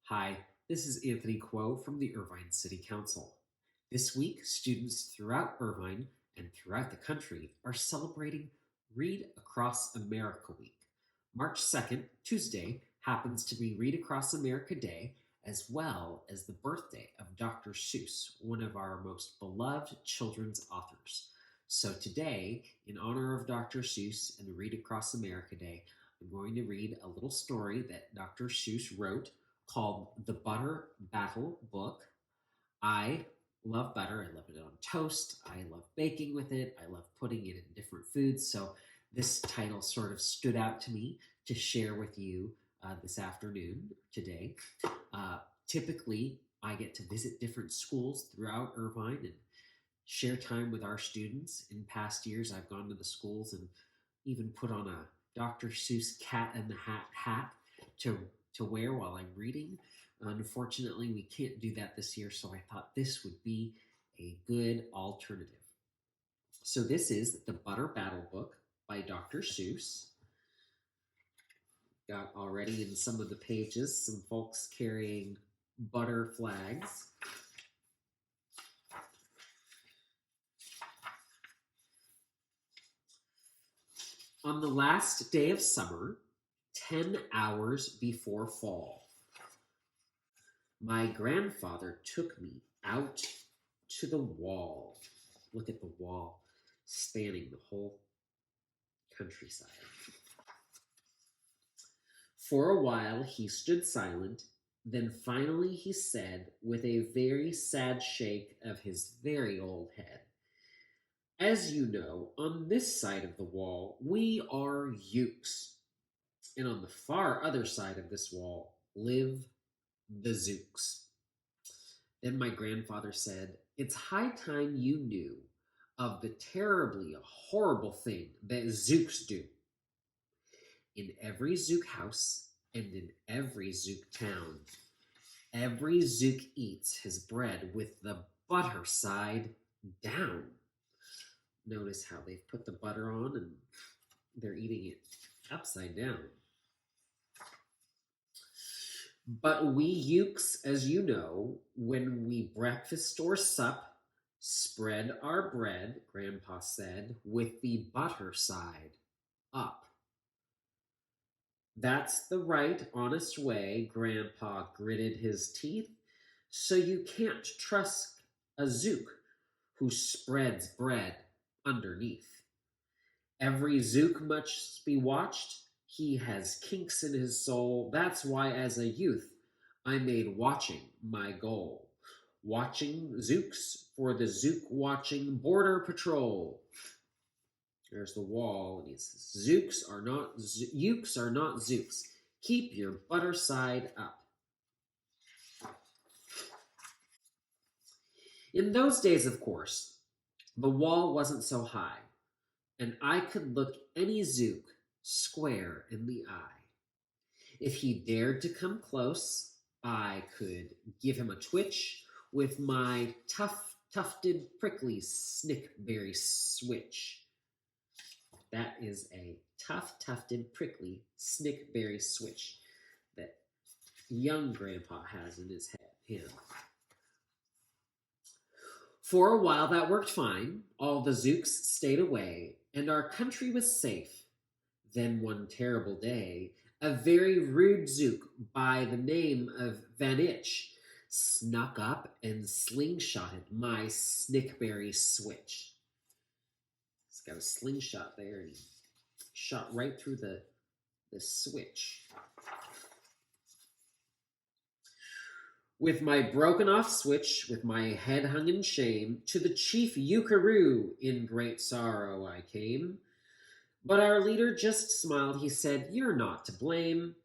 Hi, this is Anthony Kuo from the Irvine City Council. This week, students throughout Irvine and throughout the country are celebrating Read Across America Week. March 2nd, Tuesday, happens to be Read Across America Day, as well as the birthday of Dr. Seuss, one of our most beloved children's authors. So today, in honor of Dr. Seuss and Read Across America Day, I'm going to read a little story that Dr. Seuss wrote called The Butter Battle Book. I love butter. I love it on toast. I love baking with it. I love putting it in different foods. So this title sort of stood out to me to share with you this afternoon, today. Typically, I get to visit different schools throughout Irvine and share time with our students. In past years, I've gone to the schools and even put on a Dr. Seuss cat in the hat to wear while I'm reading. Unfortunately, we can't do that this year, so I thought this would be a good alternative. So this is The Butter Battle Book by Dr. Seuss. Got already in some of the pages some folks carrying butter flags. On the last day of summer, 10 hours before fall, my grandfather took me out to the wall. Look at the wall spanning the whole countryside. For a while he stood silent, then finally he said, with a very sad shake of his very old head, "As you know, on this side of the wall we are Ukes, and on the far other side of this wall live the Zooks." Then my grandfather said, "It's high time you knew of the terribly horrible thing that Zooks do. In every Zook house and in every Zook town, every Zook eats his bread with the butter side down." Notice how they've put the butter on and they're eating it upside down. "But we Ukes, as you know, when we breakfast or sup, spread our bread," Grandpa said, "with the butter side up." "That's the right, honest way," Grandpa gritted his teeth. "So you can't trust a Zook who spreads bread underneath. Every Zook must be watched. He has kinks in his soul. That's why, as a youth, I made watching my goal. Watching Zooks for the Zook Watching Border Patrol." There's the wall, and he says, Ukes are not Zooks. Keep your butter side up." In those days, of course, the wall wasn't so high, and I could look any Zook square in the eye. If he dared to come close, I could give him a twitch with my tufted, prickly snickberry switch. That is a tufted, prickly snickberry switch that young Grandpa has in his hand. For a while that worked fine. All the Zooks stayed away, and our country was safe. Then one terrible day, a very rude Zook by the name of Van Itch snuck up and slingshotted my snickberry switch. He's got a slingshot there, and he shot right through the switch. With my broken off switch, with my head hung in shame, to the chief Ukaroo in great sorrow I came. But our leader just smiled. He said, "You're not to blame,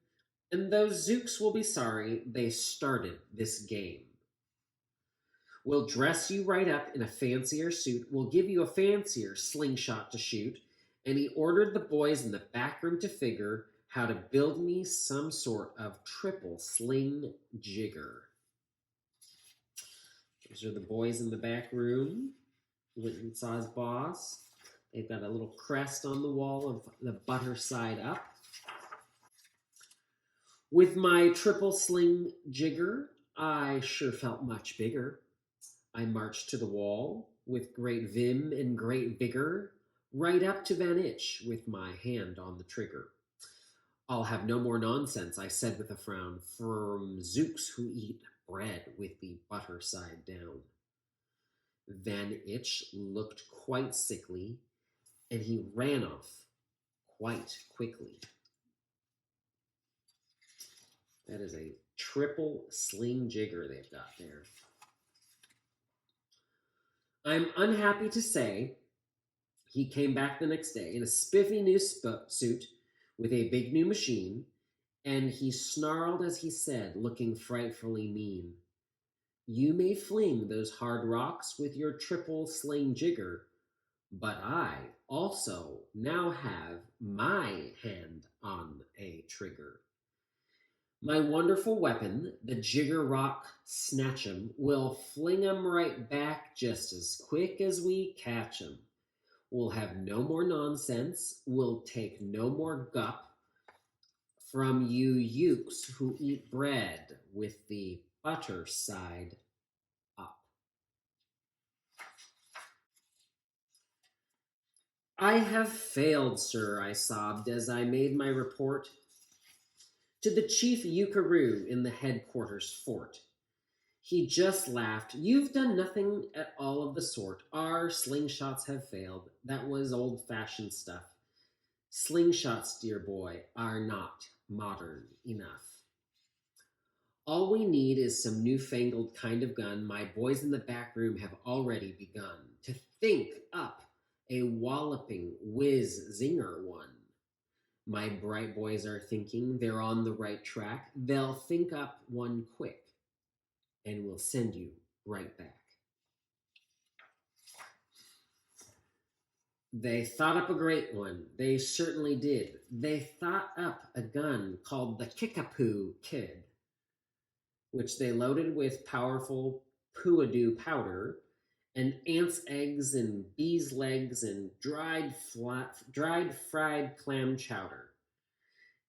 and those Zooks will be sorry they started this game. We'll dress you right up in a fancier suit. We'll give you a fancier slingshot to shoot." And he ordered the boys in the back room to figure how to build me some sort of triple sling jigger. Those are the boys in the back room. Went and saw his boss. They've got a little crest on the wall of the butter side up. With my triple sling jigger, I sure felt much bigger. I marched to the wall with great vim and great vigor, right up to Van Itch with my hand on the trigger. I'll have no more nonsense, I said with a frown, from Zooks who eat bread with the butter side down. Van Itch looked quite sickly, and he ran off quite quickly. That is a triple sling jigger they've got there. I'm unhappy to say he came back the next day in a spiffy new suit with a big new machine, and he snarled as he said, looking frightfully mean, "You may fling those hard rocks with your triple sling jigger, but I also now have my hand on a trigger. My wonderful weapon, the Jigger Rock Snatch'em, will fling 'em right back just as quick as we catch 'em. We'll have no more nonsense, we'll take no more gup from you Ukes who eat bread with the butter side up." "I have failed, sir," I sobbed as I made my report to the chief Ukaroo in the headquarters fort. He just laughed. "You've done nothing at all of the sort. Our slingshots have failed. That was old-fashioned stuff. Slingshots, dear boy, are not modern enough. All we need is some newfangled kind of gun. My boys in the back room have already begun to think up a walloping whiz-zinger one. My bright boys are thinking they're on the right track. They'll think up one quick, and we'll send you right back." They thought up a great one. They certainly did. They thought up a gun called the Kickapoo Kid, which they loaded with powerful pooadoo powder and ants' eggs and bees' legs and dried fried clam chowder.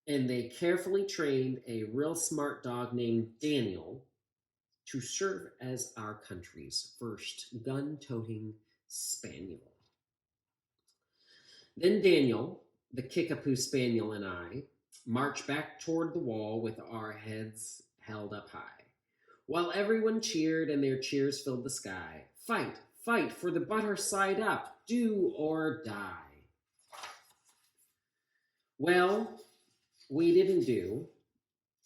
And they carefully trained a real smart dog named Daniel to serve as our country's first gun-toting spaniel. Then Daniel, the Kickapoo Spaniel, and I marched back toward the wall with our heads held up high, while everyone cheered and their cheers filled the sky. "Fight, fight for the butter side up, do or die." Well, we didn't do,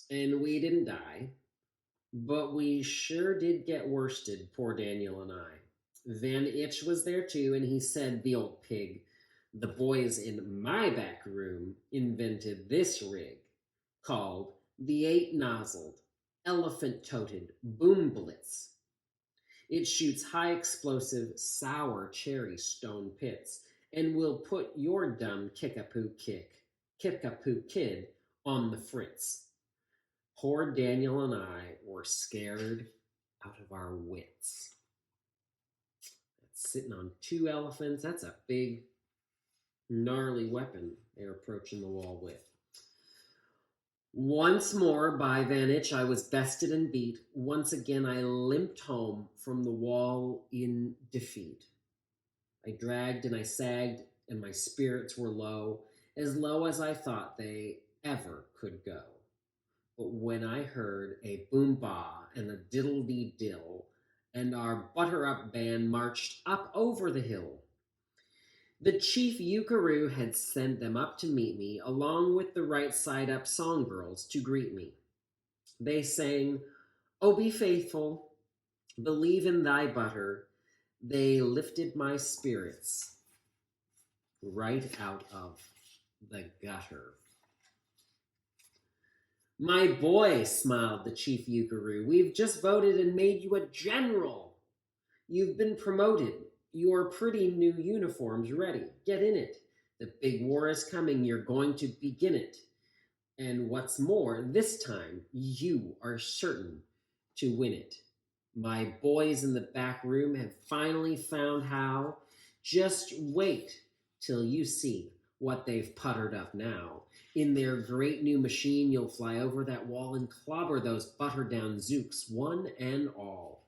and we didn't die, but we sure did get worsted, poor Daniel and I. Van Itch was there too, and he said, the old pig, "The boys in my back room invented this rig called the 8-nozzled, elephant-toted boom blitz. It shoots high-explosive, sour cherry stone pits and will put your dumb Kickapoo Kid on the fritz." Poor Daniel and I were scared out of our wits. That's sitting on 2 elephants. That's a big, gnarly weapon they're approaching the wall with. Once more, by Van Itch, I was bested and beat. Once again, I limped home from the wall in defeat. I dragged and I sagged, and my spirits were low as I thought they ever could go. But when I heard a boom-bah and a diddle-dee-dill, and our butter-up band marched up over the hill, the chief Ukaroo had sent them up to meet me, along with the right-side-up songbirls to greet me. They sang, "Oh, be faithful, believe in thy butter." They lifted my spirits right out of the gutter. "My boy," smiled the chief Ukaroo, "we've just voted and made you a general. You've been promoted. Your pretty new uniform's ready. Get in it. The big war is coming. You're going to begin it. And what's more, this time you are certain to win it. My boys in the back room have finally found how. Just wait till you see what they've puttered up now. In their great new machine, you'll fly over that wall and clobber those buttered down zooks, one and all.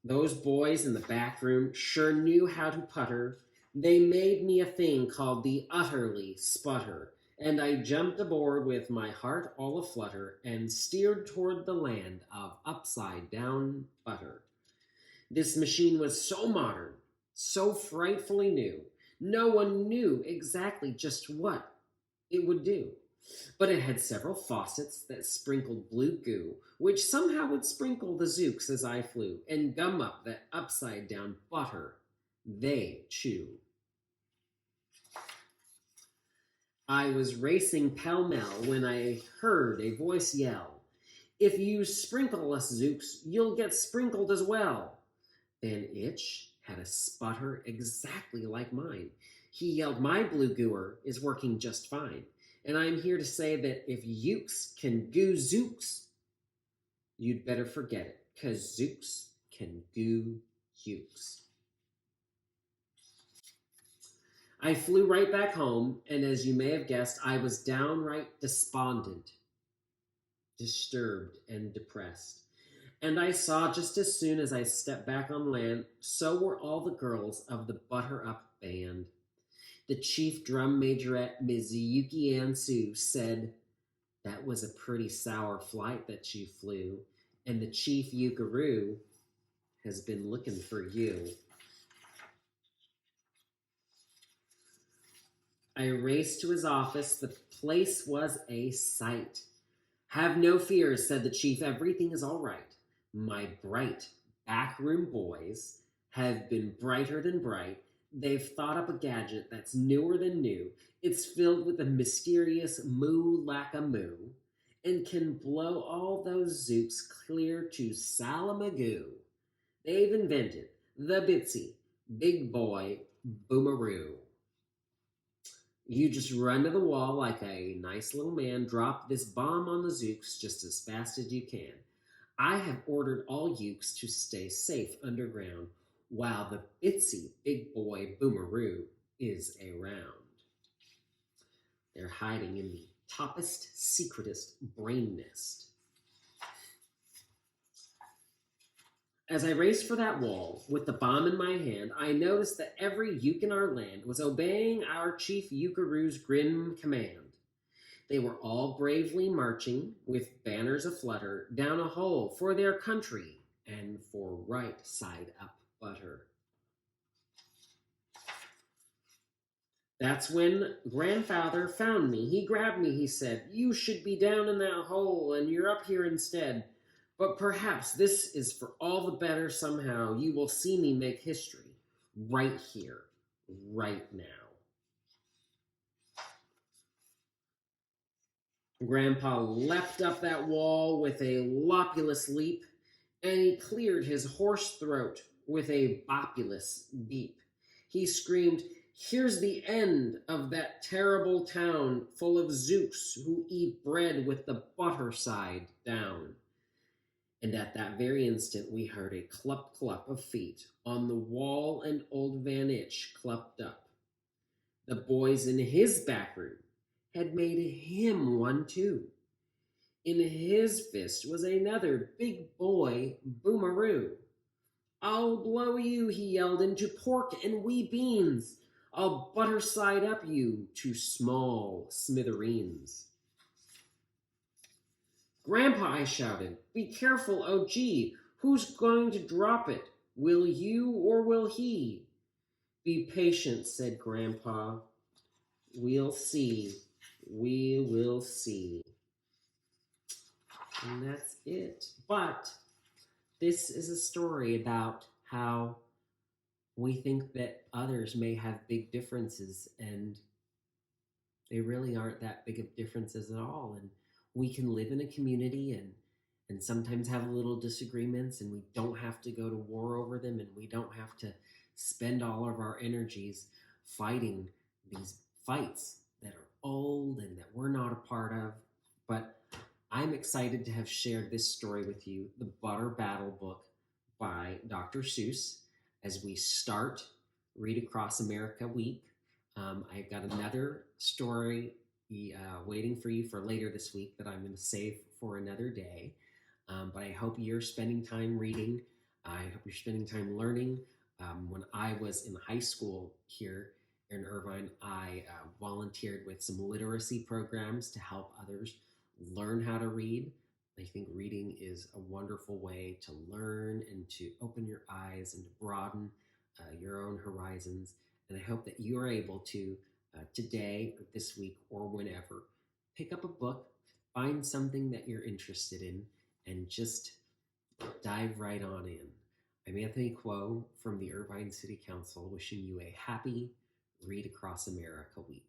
Those boys in the back room sure knew how to putter. They made me a thing called the utterly sputter, and I jumped aboard with my heart all aflutter and steered toward the land of upside down butter. This machine was so modern, so frightfully new, no one knew exactly just what it would do. But it had several faucets that sprinkled blue goo, which somehow would sprinkle the zooks as I flew, and gum up that upside down butter they chew. I was racing pell-mell when I heard a voice yell, "If you sprinkle us, zooks, you'll get sprinkled as well." Van Itch had a sputter exactly like mine. He yelled, "My blue gooer is working just fine. And I'm here to say that if Ukes can goo Zooks, you'd better forget it, 'cause Zooks can goo Ukes." I flew right back home, and as you may have guessed, I was downright despondent, disturbed, and depressed. And I saw just as soon as I stepped back on land, so were all the girls of the Butter Up Band. The chief drum majorette, Ms. Yuki Ann Sue, said, "That was a pretty sour flight that you flew, and the chief Yukaroo has been looking for you." I raced to his office. The place was a sight. "Have no fears," said the chief. "Everything is all right. My bright backroom boys have been brighter than bright. They've thought up a gadget that's newer than new. It's filled with a mysterious moo-lacka-moo and can blow all those zooks clear to Salamagoo. They've invented the Bitsy Big Boy Boomaroo. You just run to the wall like a nice little man, drop this bomb on the zooks just as fast as you can. I have ordered all ukes to stay safe underground while the Bitsy Big Boy Boomaroo is around. They're hiding in the toppest, secretest brain nest." As I raced for that wall with the bomb in my hand, I noticed that every uke in our land was obeying our chief Yukaroo's grim command. They were all bravely marching with banners aflutter down a hole for their country and for right side up butter. That's when grandfather found me. He grabbed me, he said, "You should be down in that hole, and you're up here instead. But perhaps this is for all the better somehow. You will see me make history right here, right now." Grandpa leapt up that wall with a lopulous leap, and he cleared his hoarse throat with a bopulous beep. He screamed, "Here's the end of that terrible town full of zooks who eat bread with the butter side down." And at that very instant we heard a clup clup of feet on the wall, and old Van Itch clupped up. The boys in his back room had made him one too. In his fist was another big boy boomaroo. "I'll blow you," he yelled, "into pork and wee beans. I'll butter side up you to small smithereens." "Grandpa," I shouted, "be careful, oh gee, who's going to drop it? Will you or will he?" "Be patient," said Grandpa. "We'll see. We will see." And that's it. But this is a story about how we think that others may have big differences, and they really aren't that big of differences at all. And we can live in a community and sometimes have little disagreements, and we don't have to go to war over them, and we don't have to spend all of our energies fighting these fights that are old and that we're not a part of. But I'm excited to have shared this story with you, The Butter Battle Book by Dr. Seuss, as we start Read Across America week. I've got another story waiting for you for later this week that I'm going to save for another day. But I hope you're spending time reading. I hope you're spending time learning. When I was in high school here in Irvine, I volunteered with some literacy programs to help others learn how to read. I think reading is a wonderful way to learn and to open your eyes and to broaden your own horizons. And I hope that you are able to, today or this week or whenever, pick up a book, find something that you're interested in, and just dive right on in. I'm Anthony Quo from the Irvine City Council, wishing you a happy Read Across America week.